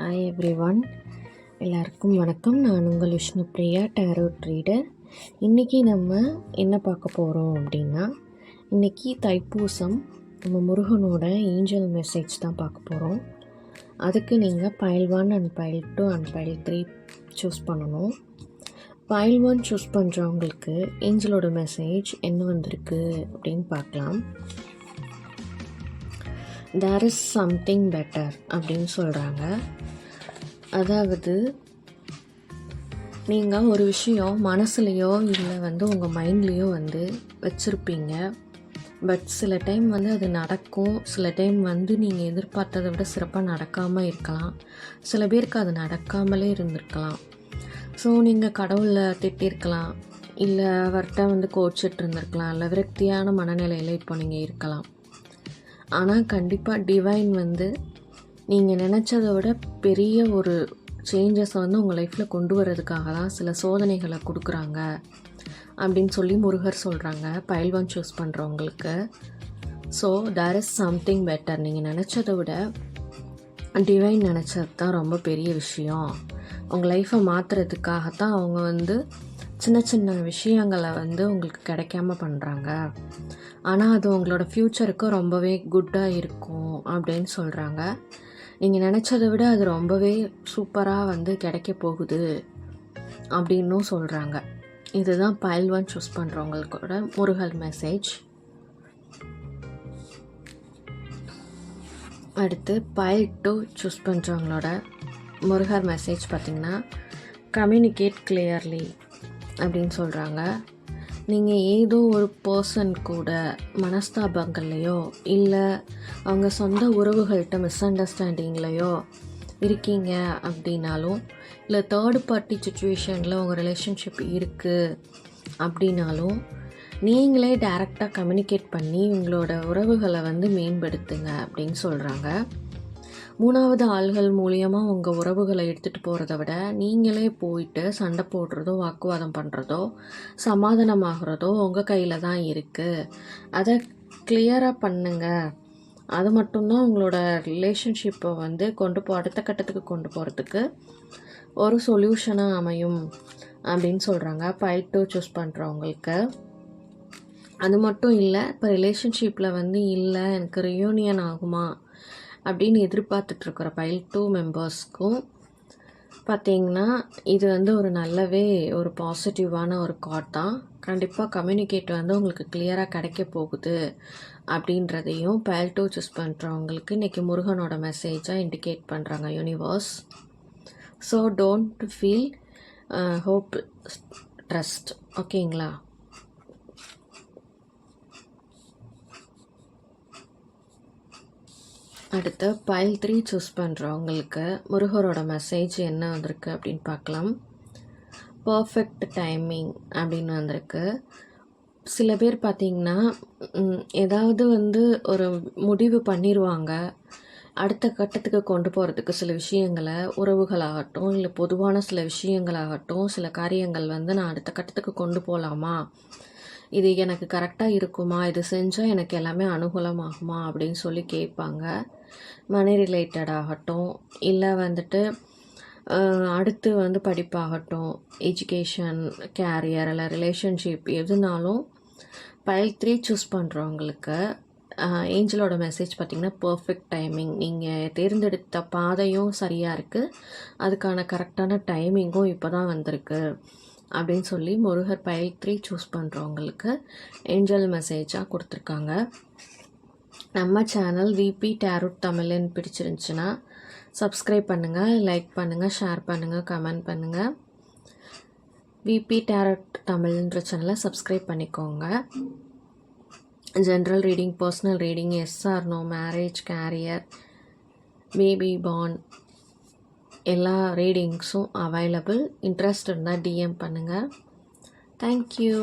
Hi everyone, எல்லாருக்கும் வணக்கம். நான் உங்கள் விஷ்ணு பிரியா, டேரோட் ரீடர். இன்றைக்கி நம்ம என்ன பார்க்க போகிறோம் அப்படின்னா, இன்றைக்கி தைப்பூசம். நம்ம முருகனோட ஏஞ்சல் மெசேஜ் தான் பார்க்க போகிறோம். அதுக்கு நீங்கள் file 1 and file 2 and file 3 choose பண்ணணும். பைல் 1 சூஸ் பண்ணுறவங்களுக்கு ஏஞ்சலோட மெசேஜ் என்ன வந்திருக்கு அப்படின்னு பார்க்கலாம். தேர் இஸ் சம்திங் பெட்டர் அப்படின்னு சொல்கிறாங்க. அதாவது நீங்கள் ஒரு விஷயம் மனசுலையோ இல்லை உங்கள் மைண்ட்லேயோ வச்சுருப்பீங்க. பட் சில டைம் அது நடக்கும், சில டைம் நீங்கள் எதிர்பார்த்ததை விட சிறப்பாக நடக்காமல் இருக்கலாம். சில பேருக்கு அது நடக்காமலே இருந்திருக்கலாம். ஸோ நீங்கள் கடவுளை திட்டிருக்கலாம், இல்லை அவர்கிட்ட கோச்சிட்டு இருந்திருக்கலாம், இல்லை விரக்தியான மனநிலையில் இப்போ நீங்கள் இருக்கலாம். ஆனால் கண்டிப்பாக டிவைன் நீங்கள் நினச்சதை விட பெரிய ஒரு சேஞ்சஸை உங்கள் லைஃப்பில் கொண்டு வர்றதுக்காக தான் சில சோதனைகளை கொடுக்குறாங்க அப்படின்னு சொல்லி முருகர் சொல்கிறாங்க பைல் 1 சூஸ் பண்ணுறவங்களுக்கு. So there is something better. நீங்கள் நினச்சதை விட டிவைன் நினச்சது தான் ரொம்ப பெரிய விஷயம். உங்கள் லைஃப்பை மாற்றுறதுக்காகத்தான் அவங்க சின்ன சின்ன விஷயங்களை உங்களுக்கு கிடைக்காம பண்ணுறாங்க. ஆனால் அது உங்களோட ஃப்யூச்சருக்கு ரொம்பவே குட்டாக இருக்கும் அப்படின்னு சொல்கிறாங்க. நீங்கள் நினச்சதை விட அது ரொம்பவே சூப்பராக கிடைக்க போகுது அப்படின்னும் சொல்கிறாங்க. இதுதான் பைல் 1 சூஸ் பண்ணுறவங்களோட முருகல் மெசேஜ். அடுத்து பைல் 2 சூஸ் பண்ணுறவங்களோட முருகர் மெசேஜ் பார்த்திங்கன்னா, கம்யூனிகேட் கிளியர்லி அப்படின்னு சொல்கிறாங்க. நீங்கள் ஏதோ ஒரு பர்சன் கூட மனஸ்தாபங்கள்லையோ இல்லை அவங்க சொந்த உறவுகள்கிட்ட மிஸ் அண்டர்ஸ்டாண்டிங்லையோ இருக்கீங்க அப்படின்னாலும், இல்லை தேர்ட் பார்ட்டி சுச்சுவேஷனில் உங்கள் ரிலேஷன்ஷிப் இருக்குது அப்படின்னாலும், நீங்களே டைரெக்டாக கம்யூனிகேட் பண்ணி உங்களோட உறவுகளை மேம்படுத்துங்க அப்படின்னு சொல்கிறாங்க. 3வது ஆள்கள் மூலியமாக உங்கள் உறவுகளை எடுத்துகிட்டு போகிறத விட நீங்களே போயிட்டு சண்டை போடுறதோ வாக்குவாதம் பண்ணுறதோ சமாதானமாகிறதோ உங்கள் கையில் தான் இருக்குது. அதை கிளியராக பண்ணுங்க. அது மட்டும்தான் உங்களோட ரிலேஷன்ஷிப்பை அடுத்த கட்டத்துக்கு கொண்டு போகிறதுக்கு ஒரு சொல்யூஷனாக அமையும் அப்படின்னு சொல்கிறாங்க பைல் 2 சூஸ் பண்ணுறவங்களுக்கு. அது மட்டும் இல்லை, இப்போ ரிலேஷன்ஷிப்பில் இல்லை எனக்கு ரியூனியன் ஆகுமா அப்படின்னு எதிர்பார்த்துட்ருக்குற பைல் 2 மெம்பர்ஸ்க்கும் பார்த்திங்கன்னா இது ஒரு நல்லவே ஒரு பாசிட்டிவான ஒரு கார்ட் தான். கண்டிப்பாக கம்யூனிகேட் உங்களுக்கு கிளியராக கிடைக்க போகுது அப்படின்றதையும் பைல் 2 சூஸ் பண்ணுறவங்களுக்கு இன்றைக்கி முருகனோட மெசேஜாக இண்டிகேட் பண்ணுறாங்க universe. So don't feel hope, trust. ஓகேங்களா? அடுத்து பைல் 3 சூஸ் பண்ணுறவங்களுக்கு முருகரோட மெசேஜ் என்ன வந்திருக்கு அப்படின்னு பார்க்கலாம். பர்ஃபெக்ட் டைமிங் அப்படின்னு வந்திருக்கு. சில பேர் பார்த்திங்கன்னா ஏதாவது ஒரு முடிவு பண்ணிடுவாங்க. அடுத்த கட்டத்துக்கு கொண்டு போகிறதுக்கு சில விஷயங்களை, உறவுகளாகட்டும் இல்லை பொதுவான சில விஷயங்களாகட்டும், சில காரியங்கள் நான் அடுத்த கட்டத்துக்கு கொண்டு போகலாமா, இது எனக்கு கரெக்டாக இருக்குமா, இது செஞ்சால் எனக்கு எல்லாமே அனுகூலமாகுமா அப்படின்னு சொல்லி கேட்பாங்க. மணி ரிலேட்டடாகட்டும் இல்லை அடுத்து படிப்பாகட்டும், எஜுகேஷன், கேரியர் இல்லை ரிலேஷன்ஷிப் எதுனாலும் பைல் 3 சூஸ் பண்ணுறவங்களுக்கு ஏஞ்சலோட மெசேஜ் பார்த்திங்கன்னா பர்ஃபெக்ட் டைமிங். நீங்கள் தேர்ந்தெடுத்த பாதையும் சரியாக இருக்குது, அதுக்கான கரெக்டான டைமிங்கும் இப்போ தான் வந்திருக்கு அப்படின்னு சொல்லி முருகர் பைல் 3 சூஸ் பண்ணுறவங்களுக்கு ஏஞ்சல் மெசேஜாக கொடுத்துருக்காங்க. நம்ம சேனல் விபி டேரோட் தமிழ்னு பிடிச்சிருந்துச்சுன்னா சப்ஸ்கிரைப் பண்ணுங்கள், லைக் பண்ணுங்கள், ஷேர் பண்ணுங்கள், கமெண்ட் பண்ணுங்கள். விபி டேரோட் தமிழ்ன்ற சேனலை சப்ஸ்கிரைப் பண்ணிக்கோங்க. General reading, personal reading, yes or no, marriage, career, baby born எல்லா ரீடிங்ஸும் அவைலபிள். இன்ட்ரெஸ்ட் இருந்தால் டிஎம் பண்ணுங்கள். தேங்க்யூ.